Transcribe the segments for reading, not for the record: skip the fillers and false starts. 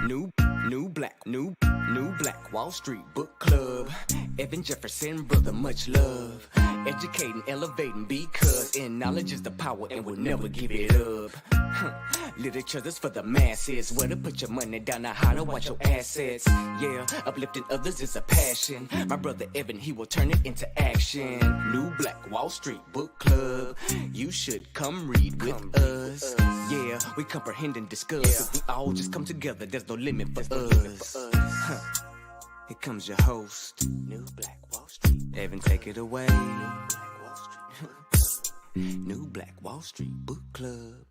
New Black Wall Street Book Club. Evan Jefferson, brother, much love. Educating, elevating, because in knowledge is the power and we'll never give it up. Literature that's for the masses. Where to put your money down, now how to watch your assets. Yeah, uplifting others is a passion. My brother Evan, he will turn it into action. New Black Wall Street Book Club. You should come read with us. Yeah, we comprehend and discuss. If we all just come together, there's no limit for us. Here comes your host, New Black Wall Street. Evan, take it away. New Black Wall Street. New Black Wall Street Book Club.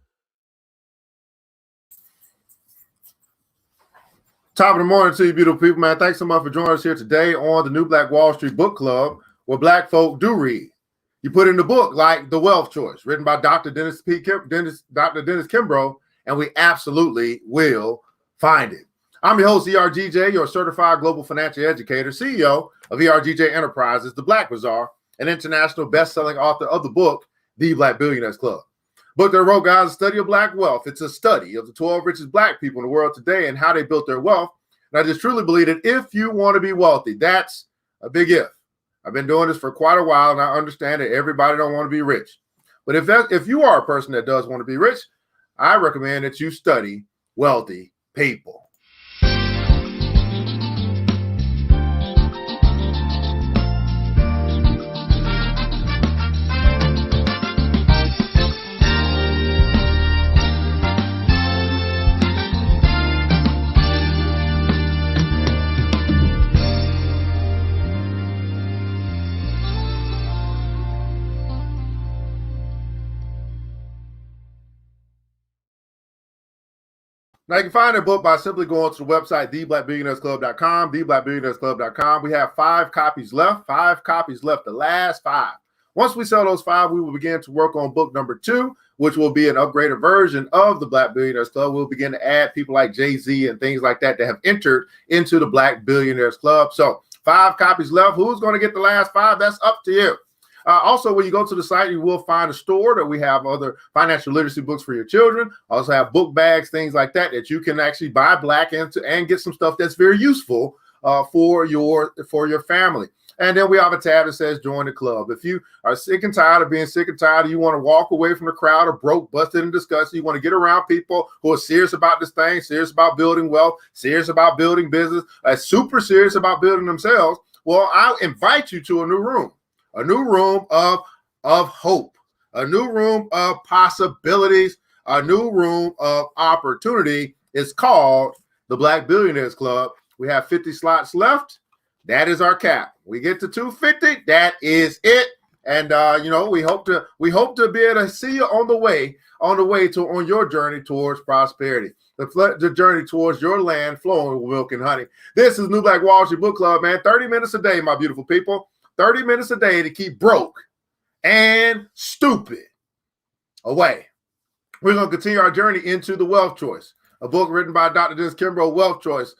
Top of the morning to you, beautiful people, man. Thanks so much for joining us here today on the New Black Wall Street Book Club, where black folk do read. You put in the book like The Wealth Choice, written by Dr. Dennis Kimbro, and we absolutely will find it. I'm your host, ERGJ, your certified global financial educator, CEO of ERGJ Enterprises, the Black Bazaar, an international best-selling author of the book, The Black Billionaires Club. Book that wrote, guys, a study of black wealth. It's a study of the 12 richest black people in the world today and how they built their wealth. And I just truly believe that if you want to be wealthy, that's a big if. I've been doing this for quite a while, and I understand that everybody don't want to be rich. But if you are a person that does want to be rich, I recommend that you study wealthy people. Now, you can find the book by simply going to the website, theblackbillionairesclub.com, theblackbillionairesclub.com. We have 5 copies left, the last 5. Once we sell those 5, we will begin to work on book number 2, which will be an upgraded version of the Black Billionaires Club. We'll begin to add people like Jay-Z and things like that have entered into the Black Billionaires Club. So 5 copies left. Who's going to get the last 5? That's up to you. Also, when you go to the site, you will find a store that we have other financial literacy books for your children. Also have book bags, things like that you can actually buy black into and get some stuff that's very useful for your family. And then we have a tab that says join the club. If you are sick and tired of being sick and tired, you want to walk away from the crowd or broke, busted, and disgusted, you want to get around people who are serious about this thing, serious about building wealth, serious about building business, super serious about building themselves, well, I'll invite you to a new room of hope, a new room of possibilities, a new room of opportunity. It's called the Black Billionaires Club. We have 50 slots left. That is our cap. We get to 250. That is it. And we hope to be able to see you on your journey towards prosperity, the journey towards your land flowing with milk and honey. This is New Black Wall Street Book Club, man. 30 minutes a day, my beautiful people. 30 minutes a day to keep broke and stupid away. We're going to continue our journey into The Wealth Choice, a book written by Dr. Dennis Kimbro, Wealth Choice,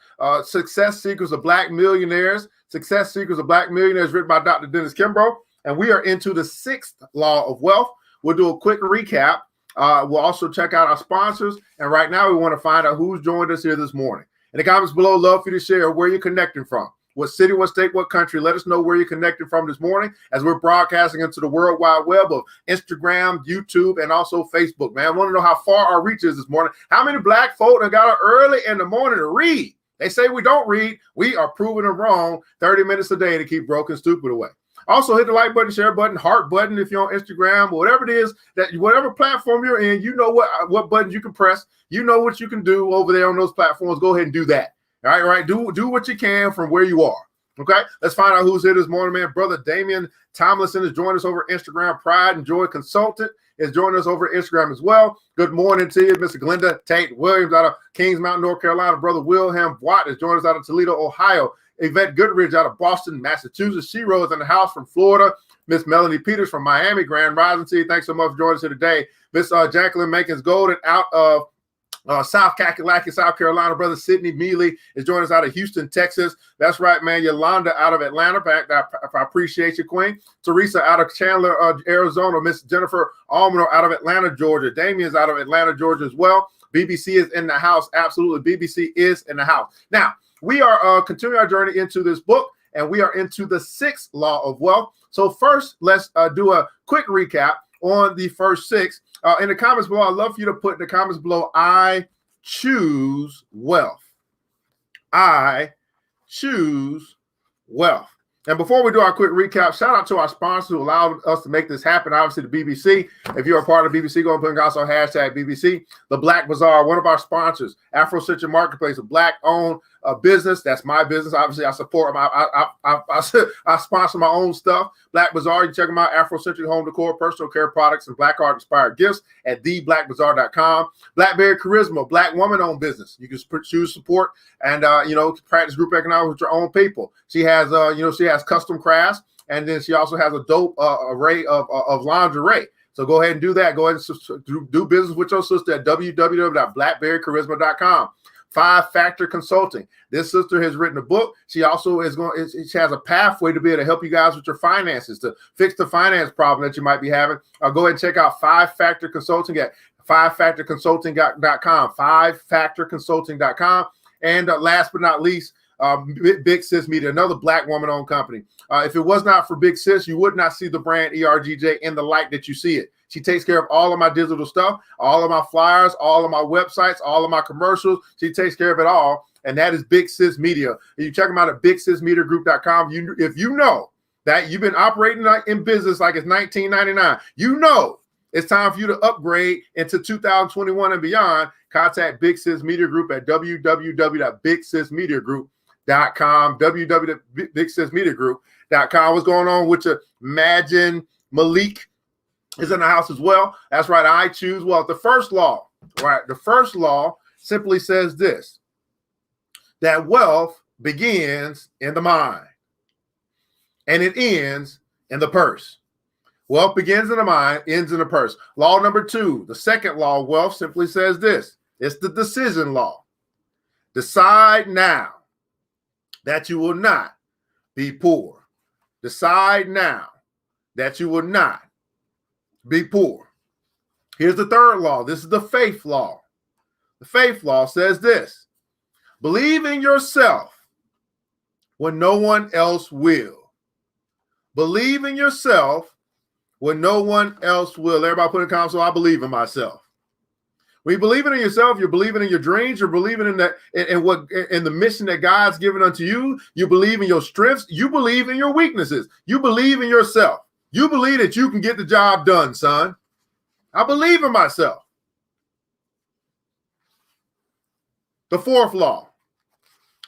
Success Secrets of Black Millionaires, written by Dr. Dennis Kimbro. And we are into the 6th law of wealth. We'll do a quick recap. We'll also check out our sponsors. And right now we want to find out who's joined us here this morning. In the comments below, love for you to share where you're connecting from. What city, what state, what country? Let us know where you're connecting from this morning as we're broadcasting into the World Wide Web of Instagram, YouTube, and also Facebook, man. I want to know how far our reach is this morning. How many black folk have got up early in the morning to read? They say we don't read. We are proving them wrong. 30 minutes a day to keep broke and stupid away. Also, hit the like button, share button, heart button if you're on Instagram, whatever it is, whatever platform you're in, you know what buttons you can press. You know what you can do over there on those platforms. Go ahead and do that. All right. Do what you can from where you are. Okay. Let's find out who's here this morning, man. Brother Damian Tomlinson has joined us over Instagram. Pride and Joy Consultant is joining us over Instagram as well. Good morning to you, Mr. Glenda Tate Williams out of Kings Mountain, North Carolina. Brother Wilhelm Watt has joined us out of Toledo, Ohio. Yvette Goodridge out of Boston, Massachusetts. She rose in the house from Florida. Miss Melanie Peters from Miami. Grand Rising to you. Thanks so much for joining us here today. Miss Jacqueline Mankins Golden out of South Kakalaki, South Carolina. Brother Sidney Mealy is joining us out of Houston, Texas. That's right, man. Yolanda out of Atlanta. I appreciate you, Queen. Teresa out of Chandler, Arizona. Miss Jennifer Almano out of Atlanta, Georgia. Damien's out of Atlanta, Georgia as well. BBC is in the house. Absolutely. BBC is in the house. Now, we are continuing our journey into this book, and we are into the 6th law of wealth. So first, let's do a quick recap on the first 6. In the comments below, I'd love for you to put in the comments below, I choose wealth. I choose wealth. And before we do our quick recap, shout out to our sponsors who allowed us to make this happen. Obviously, the BBC. If you're a part of the BBC, go and put in also hashtag BBC. The Black Bazaar, one of our sponsors. Afrocentric Marketplace, a Black-owned business. That's my business. Obviously, I support I sponsor my own stuff. Black Bazaar, you check them out. Afrocentric home decor, personal care products, and Black art inspired gifts at theblackbazaar.com. Blackberry Charisma, Black woman-owned business. You can choose support and practice group economics with your own people. She has she has custom crafts, and then she also has a dope array of lingerie. So go ahead and do that. Go ahead and do business with your sister at www.blackberrycharisma.com. 5 Factor Consulting. This sister has written a book. She also she has a pathway to be able to help you guys with your finances, to fix the finance problem that you might be having. Go ahead and check out 5 Factor Consulting at 5factorconsulting.com, 5factorconsulting.com. And last but not least, Big Sis Media, another Black woman-owned company. If it was not for Big Sis, you would not see the brand ERGJ in the light that you see it. She takes care of all of my digital stuff, all of my flyers, all of my websites, all of my commercials. She takes care of it all, and that is Big Sis Media. You check them out at bigsismediagroup.com. If you know that you've been operating in business like it's 1999, you know it's time for you to upgrade into 2021 and beyond. Contact Big Sis Media Group at www.bigsismediagroup.com, www.bigsismediagroup.com. What's going on with you? Imagine Malik is in the house as well. That's right. I choose wealth. The first law, right? The first law simply says this, that wealth begins in the mind and it ends in the purse. Wealth begins in the mind, ends in the purse. Law number 2, the second law of wealth simply says this. It's the decision law. Decide now that you will not be poor. Decide now that you will not be poor. Here's the third law. This is the faith law. The faith law says this. Believe in yourself when no one else will. Believe in yourself when no one else will. Everybody put in comments, so I believe in myself. When you believe in yourself, you're believing in your dreams, you're believing in that in the mission that God's given unto you. You believe in your strengths, you believe in your weaknesses, you believe in yourself. You believe that you can get the job done, son. I believe in myself. The fourth law.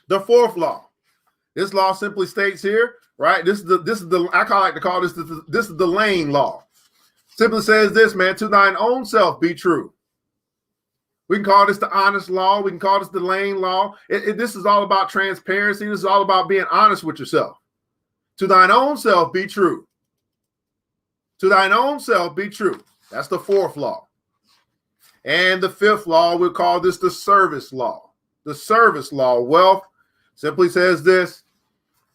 The fourth law. This law simply states here, right? This is the I like to call this is the Lane law. Simply says this, man, to thine own self be true. We can call this the honest law. We can call this the Lane law. This is all about transparency. This is all about being honest with yourself. To thine own self be true. To thine own self be true. That's the fourth law. And the fifth law, we'll call this the service law. The service law. Wealth simply says this.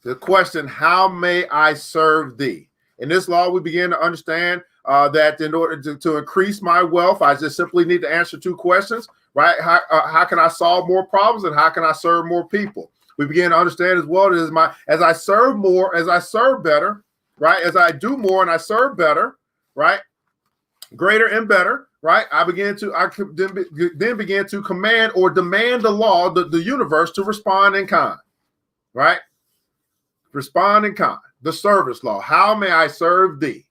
The question, how may I serve thee? In this law, we begin to understand that in order to increase my wealth, I just simply need to answer 2 questions, right? How can I solve more problems and how can I serve more people? We begin to understand as well that as I serve more, as I serve better, right? As I do more and I serve better, right? Greater and better, right? I then began to command or demand the law, the universe to respond in kind, right? Respond in kind. The service law. How may I serve thee?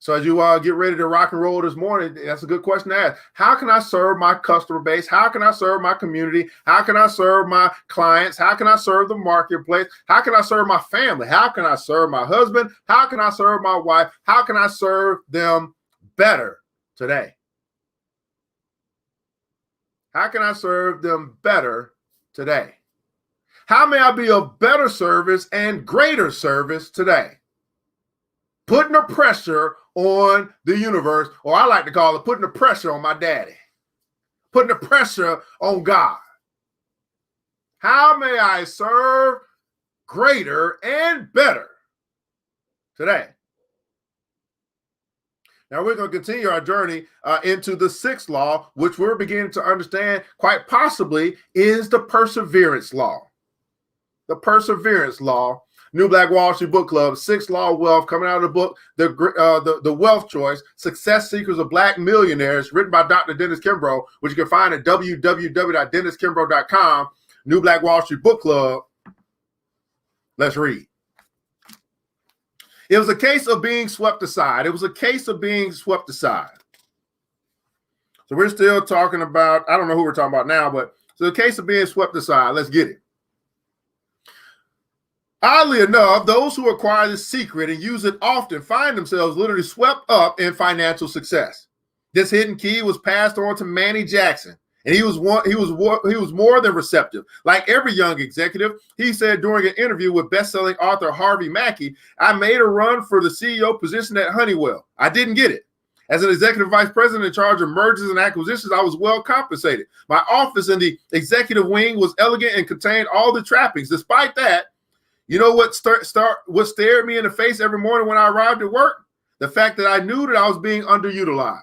So as you get ready to rock and roll this morning, that's a good question to ask. How can I serve my customer base? How can I serve my community? How can I serve my clients? How can I serve the marketplace? How can I serve my family? How can I serve my husband? How can I serve my wife? How can I serve them better today? How can I serve them better today? How may I be of better service and greater service today? Putting the pressure on the universe, or I like to call it putting the pressure on my daddy. putting the pressure on God. How may I serve greater and better today? Now we're going to continue our journey into the sixth law, which we're beginning to understand quite possibly is the perseverance law. The perseverance law. New Black Wall Street Book Club, Sixth Law of Wealth, coming out of the book, The Wealth Choice, Success Secrets of Black Millionaires, written by Dr. Dennis Kimbro, which you can find at www.denniskimbro.com. New Black Wall Street Book Club. Let's read. It was a case of being swept aside. It was a case of being swept aside. So we're still talking about, I don't know who we're talking about now, but so the case of being swept aside. Let's get it. Oddly enough, those who acquire this secret and use it often find themselves literally swept up in financial success. This hidden key was passed on to Manny Jackson, and he was more than receptive. Like every young executive, he said during an interview with best-selling author Harvey Mackey, "I made a run for the CEO position at Honeywell. I didn't get it. As an executive vice president in charge of mergers and acquisitions, I was well compensated. My office in the executive wing was elegant and contained all the trappings. Despite that, you know what stared me in the face every morning when I arrived at work? The fact that I knew that I was being underutilized."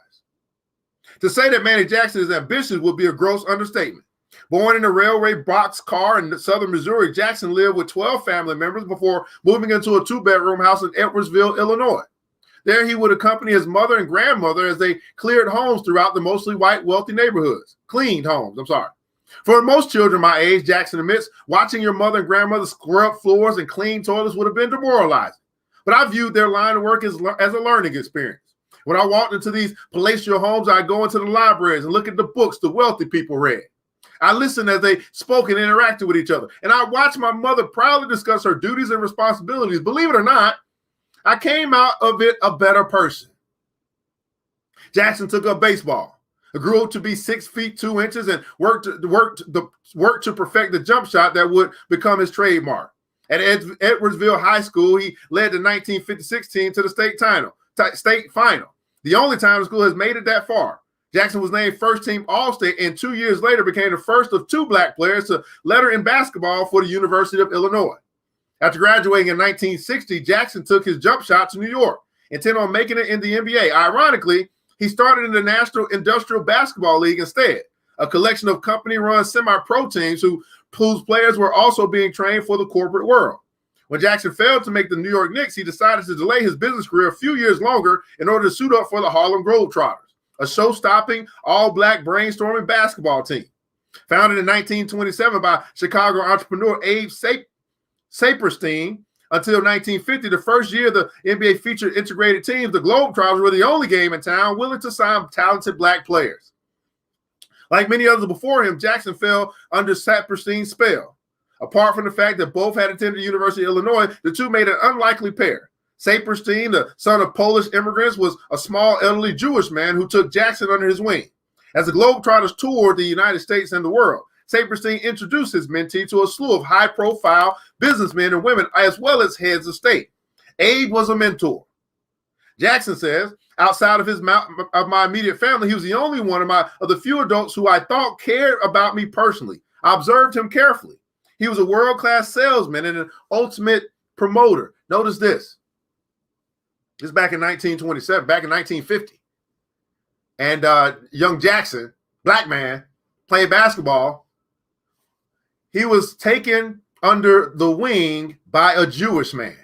To say that Manny Jackson is ambitious would be a gross understatement. Born in a railway box car in southern Missouri, Jackson lived with 12 family members before moving into a 2-bedroom house in Edwardsville, Illinois. There he would accompany his mother and grandmother as they cleared homes throughout the mostly white, wealthy neighborhoods. Cleaned homes, I'm sorry. For most children my age, Jackson admits, watching your mother and grandmother scrub floors and clean toilets would have been demoralizing. But I viewed their line of work as a learning experience. When I walked into these palatial homes, I'd go into the libraries and look at the books the wealthy people read. I listened as they spoke and interacted with each other. And I watched my mother proudly discuss her duties and responsibilities. Believe it or not, I came out of it a better person. Jackson took up baseball. Grew to be 6 feet 2 inches and worked to perfect the jump shot that would become his trademark. At Edwardsville High School, he led the 1956 team to the state final. The only time the school has made it that far. Jackson was named first-team All-State and 2 years later became the first of 2 black players to letter in basketball for the University of Illinois. After graduating in 1960, Jackson took his jump shot to New York, intent on making it in the NBA. Ironically, he started in the National Industrial Basketball League instead, a collection of company-run semi-pro teams whose players were also being trained for the corporate world. When Jackson failed to make the New York Knicks, he decided to delay his business career a few years longer in order to suit up for the Harlem Globetrotters, a show-stopping, all-black brainstorming basketball team. Founded in 1927 by Chicago entrepreneur Abe Saperstein, until 1950, the first year the NBA featured integrated teams, the Globetrotters were the only game in town willing to sign talented black players. Like many others before him, Jackson fell under Saperstein's spell. Apart from the fact that both had attended the University of Illinois, the two made an unlikely pair. Saperstein, the son of Polish immigrants, was a small elderly Jewish man who took Jackson under his wing. As the Globetrotters toured the United States and the world, Saperstein introduced his mentee to a slew of high-profile businessmen and women, as well as heads of state. Abe was a mentor. Jackson says, outside of my immediate family, he was the only one of the few adults who I thought cared about me personally. I observed him carefully. He was a world-class salesman and an ultimate promoter. Notice this. This is back in 1927, back in 1950. And young Jackson, black man, playing basketball, he was taken under the wing by a Jewish man.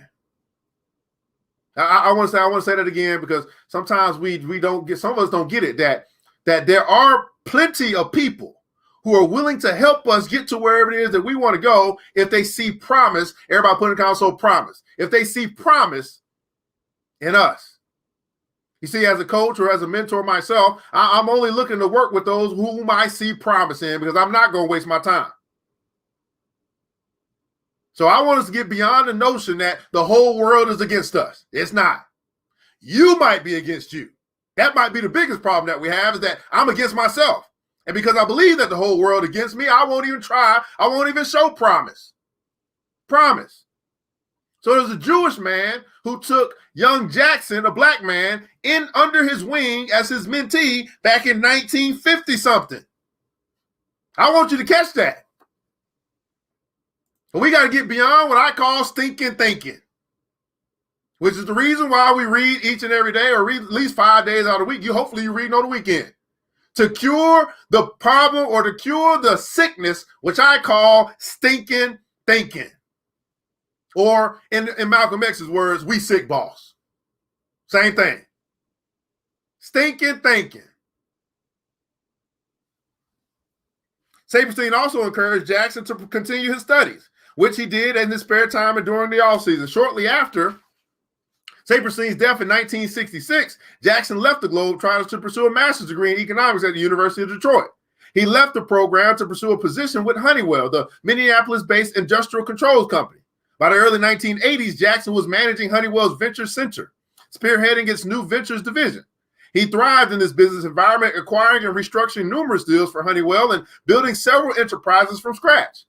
I want to say that again because sometimes we don't get, some of us don't get it, that there are plenty of people who are willing to help us get to wherever it is that we want to go if they see promise. Everybody put in the console promise. If they see promise in us. You see, as a coach or as a mentor myself, I'm only looking to work with those whom I see promise in because I'm not going to waste my time. So I want us to get beyond the notion that the whole world is against us. It's not. You might be against you. That might be the biggest problem that we have, is that I'm against myself. And because I believe that the whole world is against me, I won't even try. I won't even show promise. Promise. So there's a Jewish man who took young Jackson, a black man, in under his wing as his mentee back in 1950 something. I want you to catch that. But we got to get beyond what I call stinking thinking, which is the reason why we read each and every day, or read at least 5 days out of the week. Hopefully you read on the weekend. To cure the problem or to cure the sickness, which I call stinking thinking. Or in Malcolm X's words, we sick boss. Same thing. Stinking thinking. Saperstein also encouraged Jackson to continue his studies, which he did in his spare time and during the offseason. Shortly after Saperstein's death in 1966, Jackson left the Globetrotters to pursue a master's degree in economics at the University of Detroit. He left the program to pursue a position with Honeywell, the Minneapolis-based industrial controls company. By the early 1980s, Jackson was managing Honeywell's Venture Center, spearheading its new ventures division. He thrived in this business environment, acquiring and restructuring numerous deals for Honeywell and building several enterprises from scratch.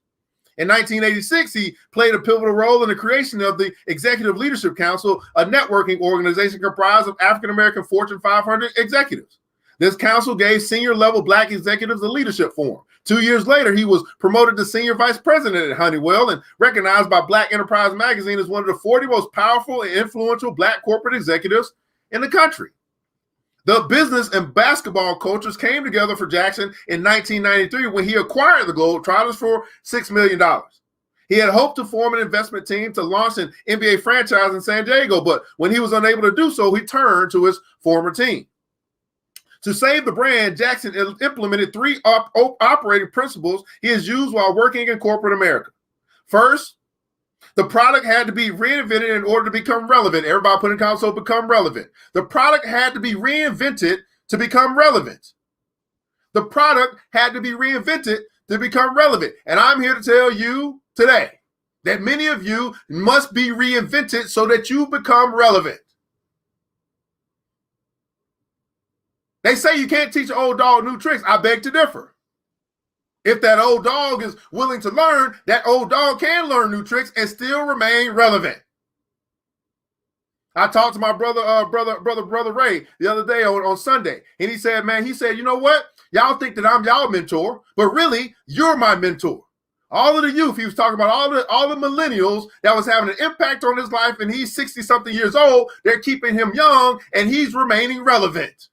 In 1986, he played a pivotal role in the creation of the Executive Leadership Council, a networking organization comprised of African-American Fortune 500 executives. This council gave senior-level Black executives a leadership forum. 2 years later, he was promoted to senior vice president at Honeywell and recognized by Black Enterprise magazine as one of the 40 most powerful and influential Black corporate executives in the country. The business and basketball cultures came together for Jackson in 1993 when he acquired the Globetrotters for $6 million. He had hoped to form an investment team to launch an NBA franchise in San Diego, but when he was unable to do so, he turned to his former team. To save the brand, Jackson implemented three operating principles he has used while working in corporate America. First, the product had to be reinvented in order to become relevant. Everybody put in console, become relevant. The product had to be reinvented to become relevant. The product had to be reinvented to become relevant. And I'm here to tell you today that many of you must be reinvented so that you become relevant. They say you can't teach an old dog new tricks. I beg to differ. If that old dog is willing to learn, that old dog can learn new tricks and still remain relevant. I talked to my brother Ray the other day on Sunday, and he said, you know what? Y'all think that I'm y'all mentor, but really, you're my mentor. All of the youth, he was talking about all the millennials that was having an impact on his life, and he's 60-something years old. They're keeping him young, and he's remaining relevant.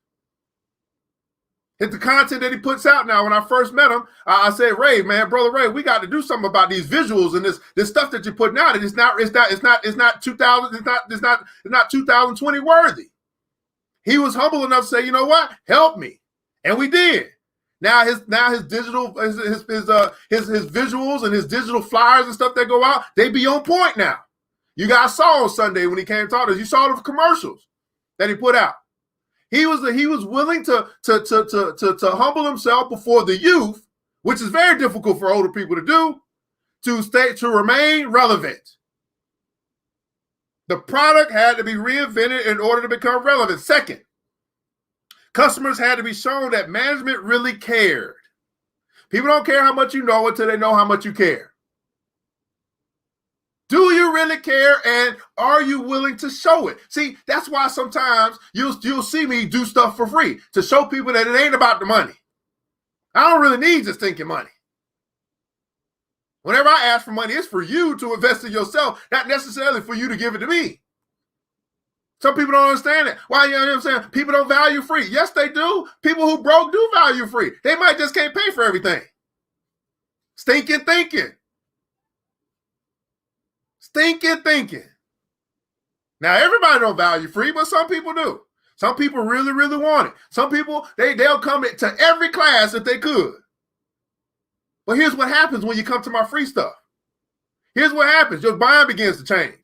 It's the content that he puts out now. When I first met him, I said, Brother Ray, we got to do something about these visuals and this stuff that you're putting out. It's not 2020 worthy. He was humble enough to say, you know what? Help me. And we did. Now his digital his visuals and his digital flyers and stuff that go out, they be on point now. You guys saw on Sunday when he came to talk to us, you saw the commercials that he put out. He was willing to humble himself before the youth, which is very difficult for older people to do, to remain relevant. The product had to be reinvented in order to become relevant. Second, customers had to be shown that management really cared. People don't care how much you know until they know how much you care. Do you really care, and are you willing to show it? See, that's why sometimes you'll see me do stuff for free, to show people that it ain't about the money. I don't really need just thinking money. Whenever I ask for money, it's for you to invest in yourself, not necessarily for you to give it to me. Some people don't understand that. Why, you know what I'm saying? People don't value free. Yes, they do. People who broke do value free. They might just can't pay for everything. Stinking thinking. Stinking thinking. Now, everybody don't value free, but some people do. Some people really, really want it. Some people, they'll come to every class if they could. But here's what happens when you come to my free stuff. Here's what happens. Your mind begins to change.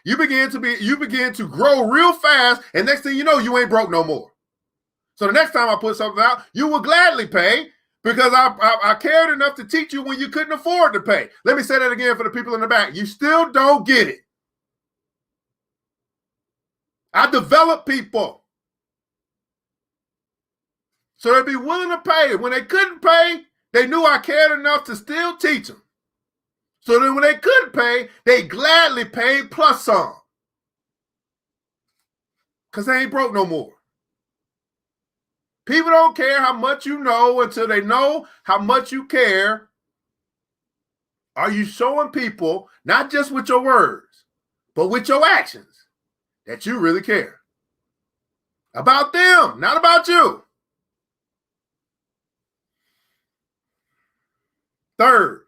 You begin to grow real fast, and next thing you know, you ain't broke no more. So the next time I put something out, you will gladly pay, because I cared enough to teach you when you couldn't afford to pay. Let me say that again for the people in the back. You still don't get it. I developed people so they'd be willing to pay. When they couldn't pay, they knew I cared enough to still teach them. So then when they couldn't pay, they gladly paid plus some. Because they ain't broke no more. People don't care how much you know until they know how much you care. Are you showing people, not just with your words, but with your actions, that you really care about them, not about you? Third,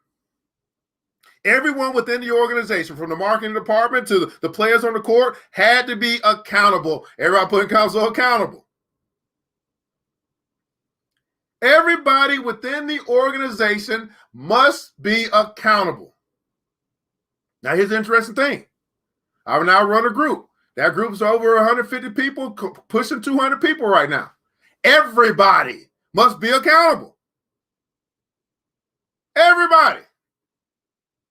everyone within the organization, from the marketing department to the players on the court, had to be accountable. Everybody putting counsel accountable. Everybody within the organization must be accountable. Now, here's the interesting thing. I now run a group. That group's over 150 people, pushing 200 people right now. Everybody must be accountable. Everybody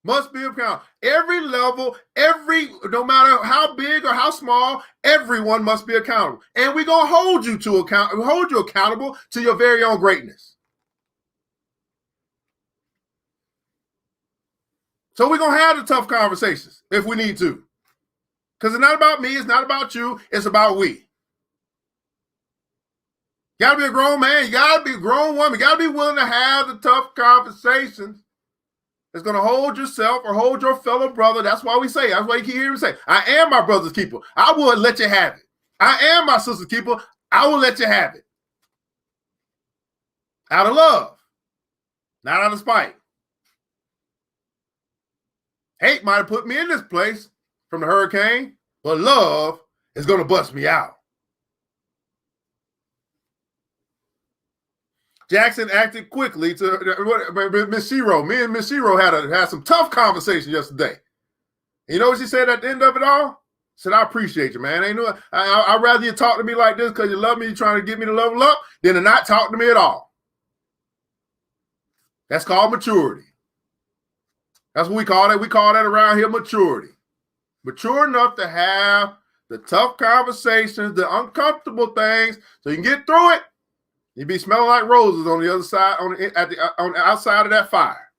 must be accountable. Every level, no matter how big or how small, everyone must be accountable. And we're gonna hold you accountable to your very own greatness. So we're gonna have the tough conversations if we need to. Because it's not about me, it's not about you, it's about we. You gotta be a grown man, you gotta be a grown woman, you gotta be willing to have the tough conversations. It's going to hold yourself or hold your fellow brother. That's why you keep hearing me say, I am my brother's keeper. I will let you have it. I am my sister's keeper. I will let you have it. Out of love, not out of spite. Hate might have put me in this place from the hurricane, but love is going to bust me out. Jackson acted quickly to Miss Shiro. Me and Miss Shiro had some tough conversation yesterday. You know what she said at the end of it all? She said, I appreciate you, man. I'd rather you talk to me like this because you love me, you're trying to get me to level up, than to not talk to me at all. That's called maturity. That's what we call that. We call that around here maturity. Mature enough to have the tough conversations, the uncomfortable things, so you can get through it. You'd be smelling like roses on the other side, on the outside of that fire.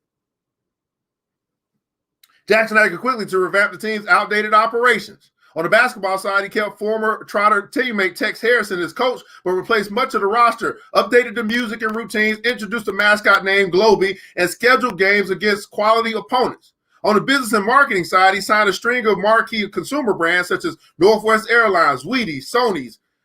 Jackson acted quickly to revamp the team's outdated operations. On the basketball side, he kept former Trotter teammate Tex Harrison as coach, but replaced much of the roster, updated the music and routines, introduced a mascot named Globey, and scheduled games against quality opponents. On the business and marketing side, he signed a string of marquee consumer brands such as Northwest Airlines, Wheaties,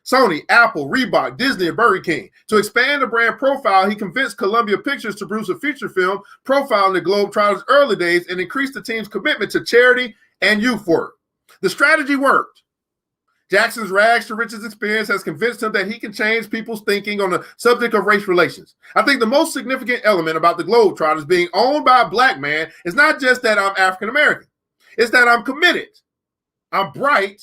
Sony, Apple, Reebok, Disney, and Burger King. To expand the brand profile, he convinced Columbia Pictures to produce a feature film profiling the Globetrotters' early days and increased the team's commitment to charity and youth work. The strategy worked. Jackson's rags to riches experience has convinced him that he can change people's thinking on the subject of race relations. I think the most significant element about the Globetrotters being owned by a black man is not just that I'm African American. It's that I'm committed, I'm bright,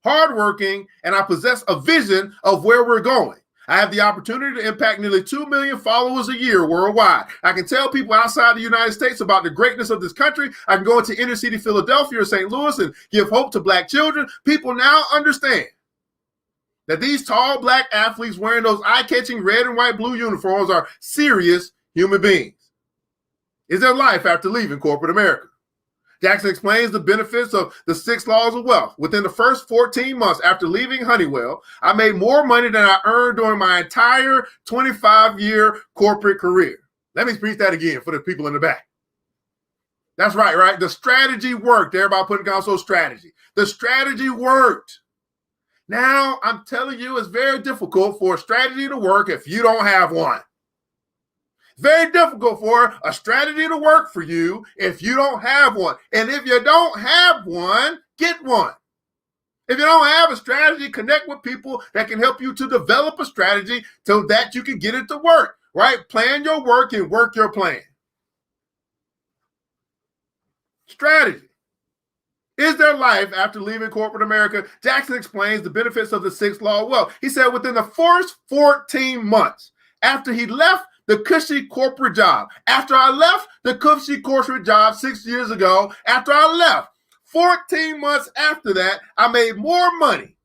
hardworking, and I possess a vision of where we're going. I have the opportunity to impact nearly 2 million followers a year worldwide. I can tell people outside the United States about the greatness of this country. I can go into inner city Philadelphia or St. Louis and give hope to black children. People now understand that these tall black athletes wearing those eye-catching red and white blue uniforms are serious human beings. Is their life after leaving corporate America? Jackson explains the benefits of the 6 laws of wealth. Within the first 14 months after leaving Honeywell, I made more money than I earned during my entire 25-year corporate career. Let me repeat that again for the people in the back. That's right? The strategy worked. Everybody putting counsel strategy. The strategy worked. Now, I'm telling you, it's very difficult for a strategy to work if you don't have one. Very difficult for a strategy to work for you if you don't have one. And if you don't have one, get one. If you don't have a strategy, connect with people that can help you to develop a strategy so that you can get it to work, right? Plan your work and work your plan. Strategy. Is their life after leaving corporate America? Jackson explains the benefits of the 6th law of wealth. He said within the first 14 months after he left the cushy corporate job, after I left the cushy corporate job 6 years ago, after I left, 14 months after that, I made more money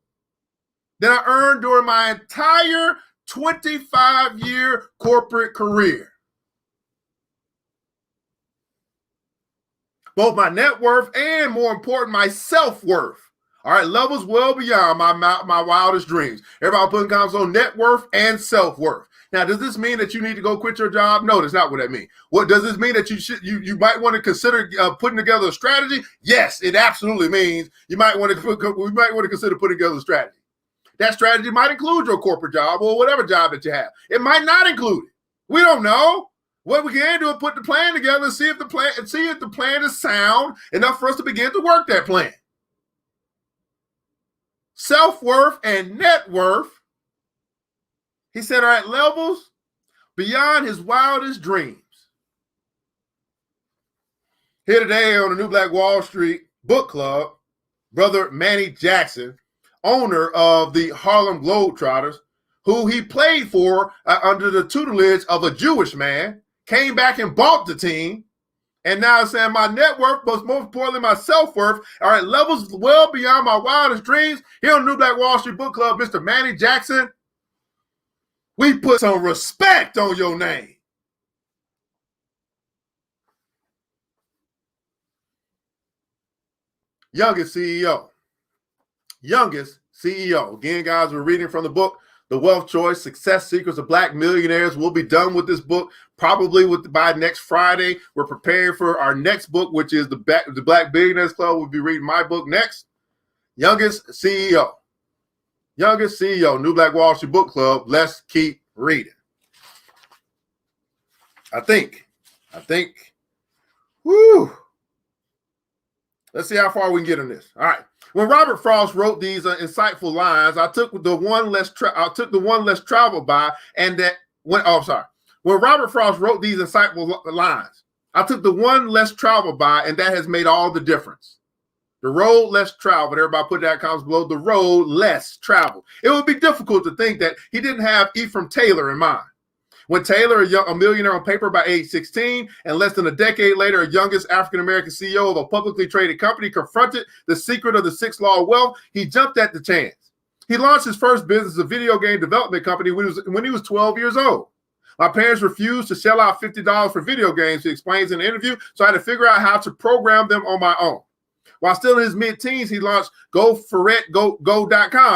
than I earned during my entire 25-year corporate career. Both my net worth and, more important, my self-worth All right, levels well beyond my wildest dreams. Everybody putting comments on net worth and self-worth. Now, does this mean that you need to go quit your job? No, that's not what that means. What does this mean that you might want to consider putting together a strategy? Yes, it absolutely means we might want to consider putting together a strategy. That strategy might include your corporate job or whatever job that you have. It might not include it. We don't know. What we can do is put the plan together and see if the plan is sound enough for us to begin to work that plan. Self-worth and net worth. He said, all right, levels beyond his wildest dreams. Here today on the New Black Wall Street Book Club, brother Manny Jackson, owner of the Harlem Globetrotters, who he played for under the tutelage of a Jewish man, came back and bought the team, and now saying my net worth, but most importantly, my self-worth, all right, levels well beyond my wildest dreams. Here on the New Black Wall Street Book Club, Mr. Manny Jackson, we put some respect on your name. Youngest CEO. Again, guys, we're reading from the book, The Wealth Choice, Success Secrets of Black Millionaires. We'll be done with this book probably by next Friday. We're preparing for our next book, which is the Black Billionaires Club. We'll be reading my book next. Youngest CEO, New Black Wall Street Book Club. Let's keep reading. I think. Woo. Let's see how far we can get on this. All right. When Robert Frost wrote these insightful lines, I took the one less traveled by, and that when Robert Frost wrote these insightful lines, I took the one less traveled by, and that has made all the difference. The road less traveled. Everybody put that comments below. The road less traveled. It would be difficult to think that he didn't have Ephraim Taylor in mind. When Taylor, a millionaire on paper by age 16, and less than a decade later, a youngest African-American CEO of a publicly traded company, confronted the secret of the sixth law of wealth, he jumped at the chance. He launched his first business, a video game development company, when he was 12 years old. My parents refused to shell out $50 for video games, he explains in an interview, so I had to figure out how to program them on my own. While still in his mid-teens, he launched Go.com,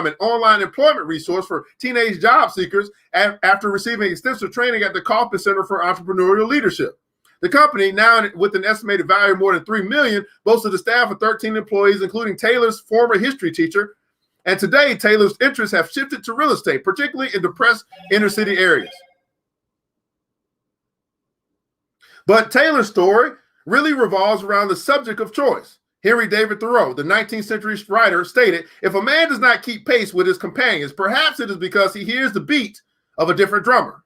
an online employment resource for teenage job seekers after receiving extensive training at the Kauffman Center for Entrepreneurial Leadership. The company, now with an estimated value of more than $3 million, boasted a staff of 13 employees, including Taylor's former history teacher. And today, Taylor's interests have shifted to real estate, particularly in depressed inner-city areas. But Taylor's story really revolves around the subject of choice. Henry David Thoreau, the 19th century writer, stated, if a man does not keep pace with his companions, perhaps it is because he hears the beat of a different drummer.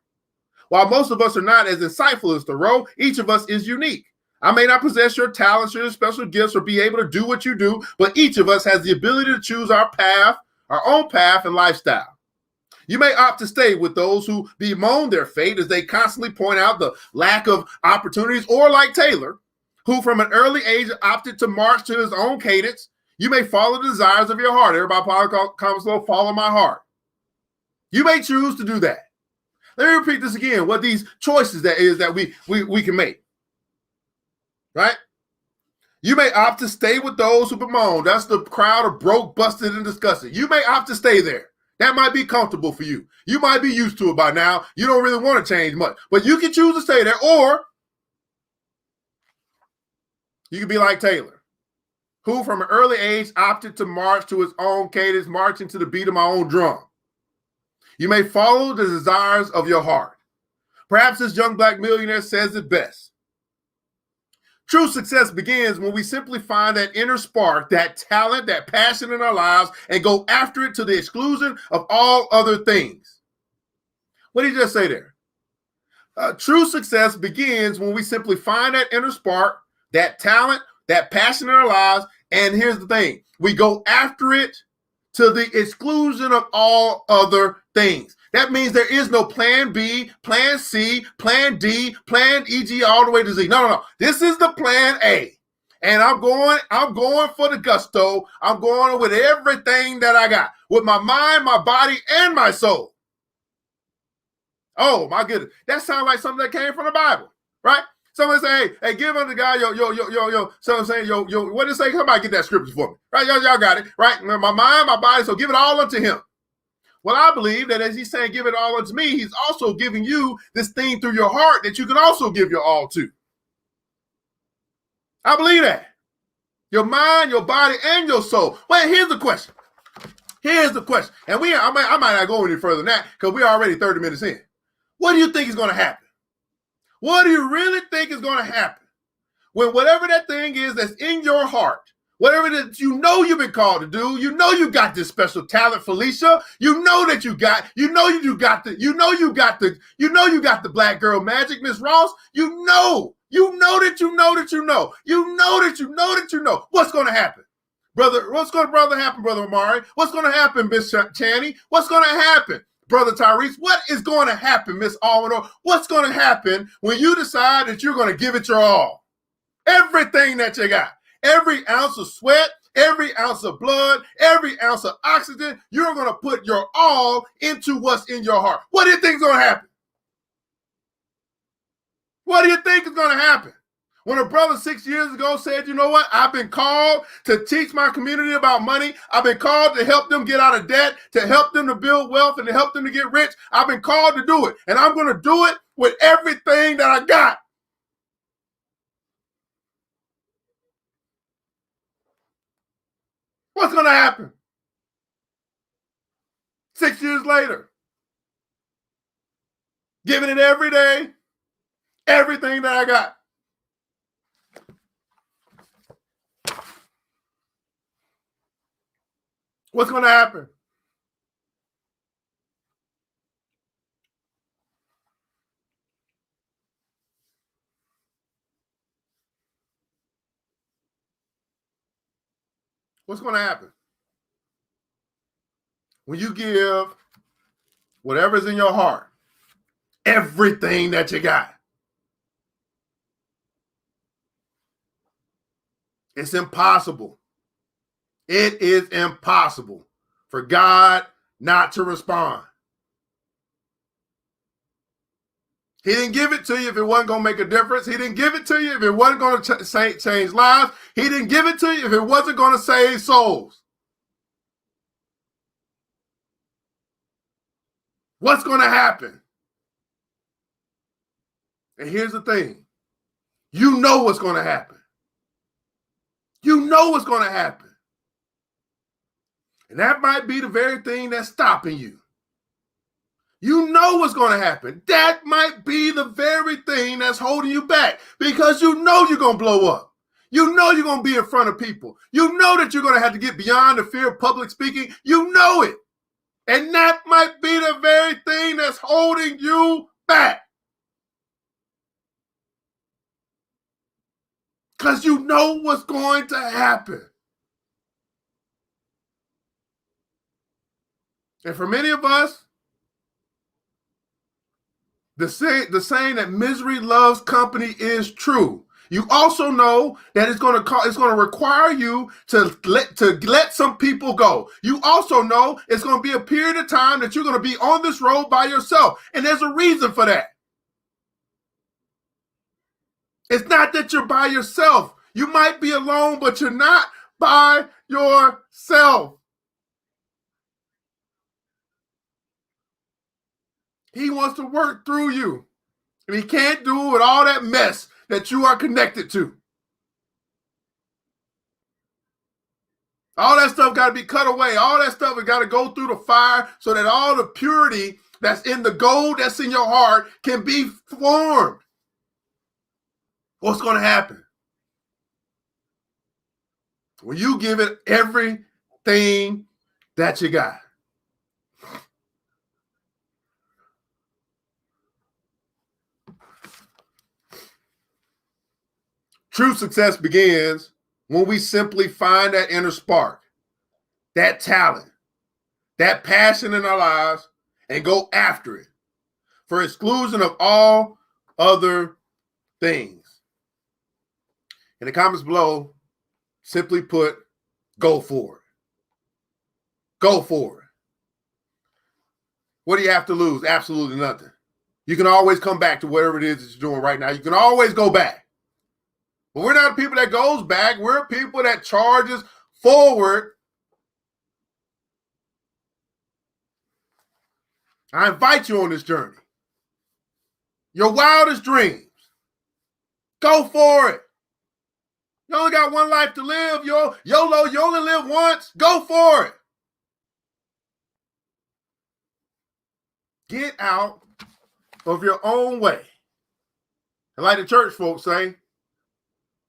While most of us are not as insightful as Thoreau, each of us is unique. I may not possess your talents, your special gifts, or be able to do what you do, but each of us has the ability to choose our path, our own path and lifestyle. You may opt to stay with those who bemoan their fate as they constantly point out the lack of opportunities, or like Taylor, who from an early age opted to march to his own cadence. You may follow the desires of your heart. Everybody comments below, follow my heart. You may choose to do that. Let me repeat this again, what these choices that we can make, right? You may opt to stay with those who bemoan. That's the crowd of broke, busted, and disgusted. You may opt to stay there. That might be comfortable for you. You might be used to it by now. You don't really want to change much, but you can choose to stay there, or you could be like Taylor, who from an early age opted to march to his own cadence, marching to the beat of my own drum. You may follow the desires of your heart. Perhaps this young black millionaire says it best. True success begins when we simply find that inner spark, that talent, that passion in our lives, and go after it to the exclusion of all other things. What did he just say there? True success begins when we simply find that inner spark, that talent, that passion in our lives, and here's the thing, we go after it to the exclusion of all other things. That means there is no plan B, plan C, plan D, plan EG, all the way to Z. No. This is the plan A. And I'm going for the gusto. I'm going with everything that I got, with my mind, my body, and my soul. Oh, my goodness. That sounds like something that came from the Bible, right? Somebody say, hey, give unto God yo. So I'm saying, what did it say? Come on, get that scripture for me. Right, y'all got it. Right, my mind, my body, so give it all unto him. Well, I believe that as he's saying, give it all unto me, he's also giving you this thing through your heart that you can also give your all to. I believe that. Your mind, your body, and your soul. Well, here's the question. And I might not go any further than that because we're already 30 minutes in. What do you think is going to happen? What do you really think is going to happen when whatever that thing is that's in your heart, whatever that you know you've been called to do, you know you got this special talent, Felicia. You know that you got the black girl magic, Miss Ross. You know what's going to happen. Brother, what's going to happen, Brother Amari? What's going to happen, Miss Channy? What's going to happen, Brother Tyrese? What is going to happen, Miss Alwyn? What's going to happen when you decide that you're going to give it your all? Everything that you got, every ounce of sweat, every ounce of blood, every ounce of oxygen, you're going to put your all into what's in your heart. What do you think is going to happen? What do you think is going to happen? When a brother 6 years ago said, you know what, I've been called to teach my community about money. I've been called to help them get out of debt, to help them to build wealth, and to help them to get rich. I've been called to do it, and I'm going to do it with everything that I got. What's going to happen? 6 years later, giving it every day, everything that I got. What's going to happen? What's going to happen? When you give whatever's in your heart, everything that you got, it's impossible. It is impossible for God not to respond. He didn't give it to you if it wasn't going to make a difference. He didn't give it to you if it wasn't going to change lives. He didn't give it to you if it wasn't going to save souls. What's going to happen? And here's the thing. You know what's going to happen. You know what's going to happen. And that might be the very thing that's stopping you. You know what's going to happen. That might be the very thing that's holding you back because you know you're going to blow up. You know you're going to be in front of people. You know that you're going to have to get beyond the fear of public speaking. You know it. And that might be the very thing that's holding you back. Because you know what's going to happen. And for many of us, the saying that misery loves company is true. You also know that it's going to require you to let some people go. You also know it's going to be a period of time that you're going to be on this road by yourself. And there's a reason for that. It's not that you're by yourself. You might be alone, but you're not by yourself. He wants to work through you. And he can't do it with all that mess that you are connected to. All that stuff got to be cut away. All that stuff has got to go through the fire so that all the purity that's in the gold that's in your heart can be formed. What's going to happen? When you give it everything that you got. True success begins when we simply find that inner spark, that talent, that passion in our lives, and go after it for exclusion of all other things. In the comments below, simply put, go for it. Go for it. What do you have to lose? Absolutely nothing. You can always come back to whatever it is that you're doing right now. You can always go back. But we're not people that goes back. We're people that charges forward. I invite you on this journey. Your wildest dreams. Go for it. You only got one life to live. YOLO, you only live once. Go for it. Get out of your own way. And like the church folks say,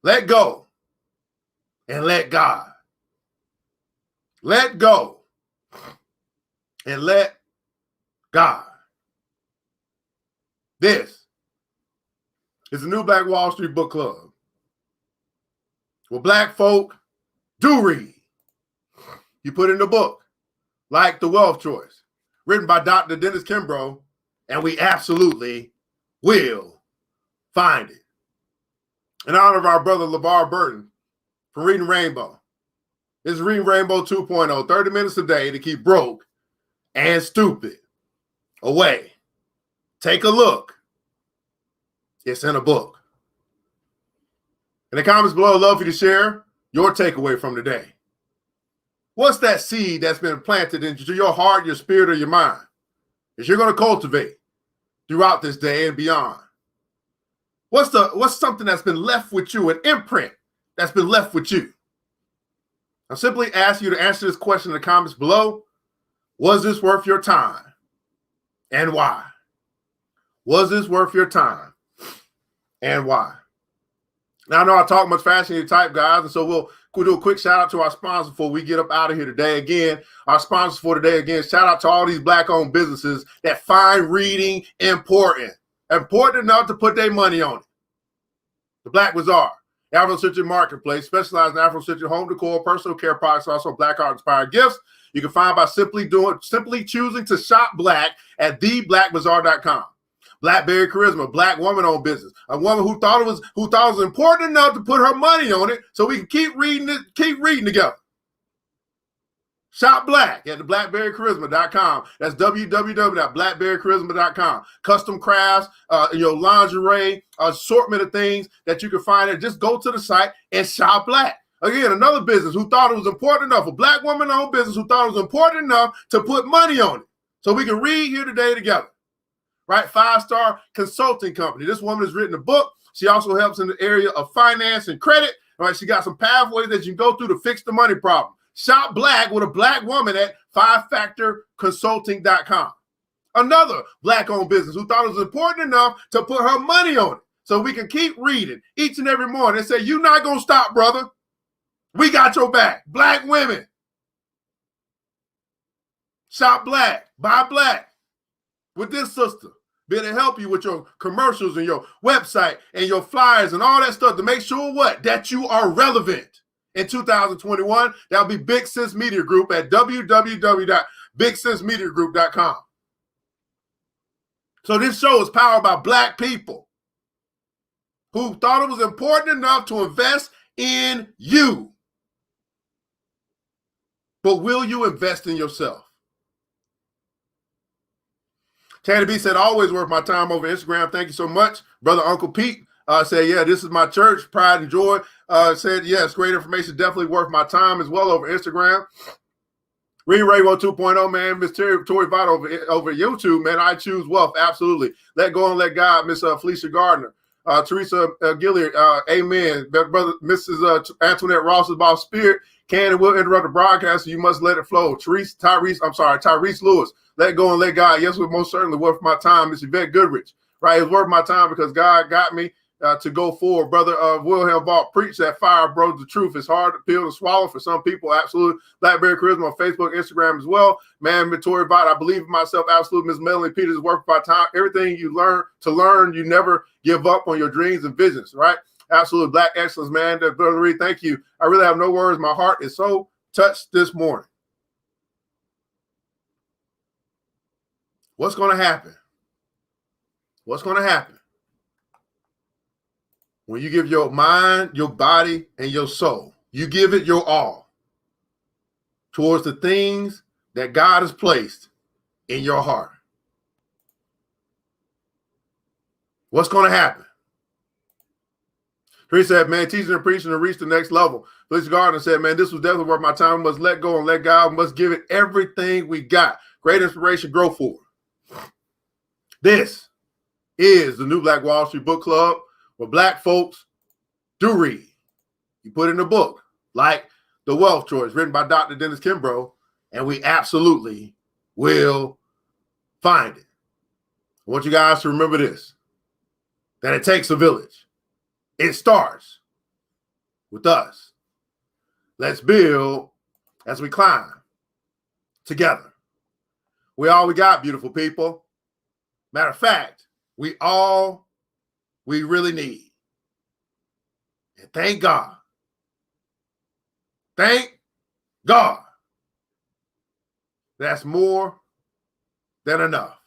let go and let God. Let go and let God. This is the New Black Wall Street Book Club, where black folk do read. You put in the book, like The Wealth Choice, written by Dr. Dennis Kimbro, and we absolutely will find it. In honor of our brother LeVar Burton for reading Rainbow. This is Reading Rainbow 2.0, 30 minutes a day to keep broke and stupid away. Take a look. It's in a book. In the comments below, I'd love for you to share your takeaway from today. What's that seed that's been planted into your heart, your spirit, or your mind that you're going to cultivate throughout this day and beyond? What's something that's been left with you, an imprint that's been left with you? I simply ask you to answer this question in the comments below. Was this worth your time? And why? Was this worth your time? And why? Now, I know I talk much faster than you type, guys, and so we'll do a quick shout out to our sponsor before we get up out of here today. Again, our sponsors for today, shout out to all these black-owned businesses that find reading important enough to put their money on it. The Black Bazaar, Afrocentric Marketplace, specialized in Afrocentric home decor, personal care products, also black art-inspired gifts. You can find by simply choosing to shop black at theblackbazaar.com. Blackberry Charisma, black woman-owned business, a woman who thought it was important enough to put her money on it so we can keep reading together. Shop black at theblackberrycharisma.com. That's www.blackberrycharisma.com. Custom crafts, your lingerie, assortment of things that you can find there. Just go to the site and shop black. Again, another business who thought it was important enough, a black woman-owned business who thought it was important enough to put money on it so we can read here today together. Right? 5-star consulting company. This woman has written a book. She also helps in the area of finance and credit. All right, she got some pathways that you can go through to fix the money problem. Shop black with a black woman at 5factorconsulting.com. Another black-owned business who thought it was important enough to put her money on it so we can keep reading each and every morning and say, you're not going to stop, brother. We got your back. Black women. Shop black. Buy black. With this sister, be able to help you with your commercials and your website and your flyers and all that stuff to make sure that you are relevant in 2021. That'll be Big Sense Media Group at www.bigsensemediagroup.com. So this show is powered by black people who thought it was important enough to invest in you. But will you invest in yourself? Tanny B said, always worth my time over Instagram. Thank you so much. Brother Uncle Pete said, yeah, this is my church, pride and joy. Said, yes, great information, definitely worth my time as well over Instagram. Reading Rainbow 2.0, man. Miss Tori Vaught over YouTube, man. I choose wealth, absolutely. Let go and let God. Miss Felicia Gardner. Teresa Gilliard, amen. Brother, Mrs. Antoinette Ross is about spirit. Can and will interrupt the broadcast, so you must let it flow. Tyrese Lewis. Let go and let God. Yes, it most certainly worth my time. It's Yvette Goodrich, right? It's worth my time because God got me to go forward. Brother Wilhelm Vault, preach that fire, bro. The truth is hard to peel and swallow for some people. Absolutely. Blackberry Charisma on Facebook, Instagram as well. Man, Victoria Bott, I believe in myself. Absolutely. Miss Melanie Peters, worth my time. Everything you learn, you never give up on your dreams and visions, right? Absolute black excellence, man. Brother Reed, thank you. I really have no words. My heart is so touched this morning. What's going to happen? What's going to happen when you give your mind, your body, and your soul, you give it your all towards the things that God has placed in your heart? What's going to happen? Tree said, man, teaching and preaching to reach the next level. Felicia Gardner said, man, this was definitely worth my time. We must let go and let God. We must give it everything we got. Great inspiration, grow forward. This is the New Black Wall Street Book Club, where Black folks do read. You put in a book like The Wealth Choice, written by Dr. Dennis Kimbro, and we absolutely will find it. I want you guys to remember this, that it takes a village. It starts with us. Let's build as we climb together. We all we got, beautiful people. Matter of fact, we really need. And thank God. Thank God. That's more than enough.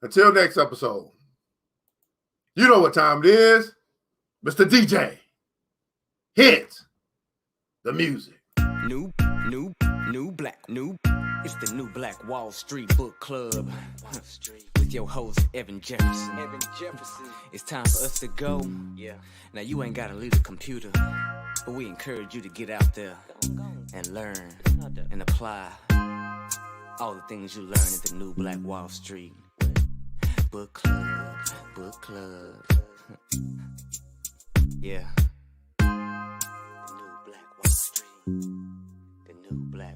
Until next episode, you know what time it is. Mr. DJ, hit the music. It's the New Black Wall Street Book Club. With your host, Evan Jefferson. It's time for us to go. Yeah. Now, you ain't got to leave the computer, but we encourage you to get out there and learn and apply all the things you learn at the New Black Wall Street Book Club. Yeah. The New Black Wall Street. The New Black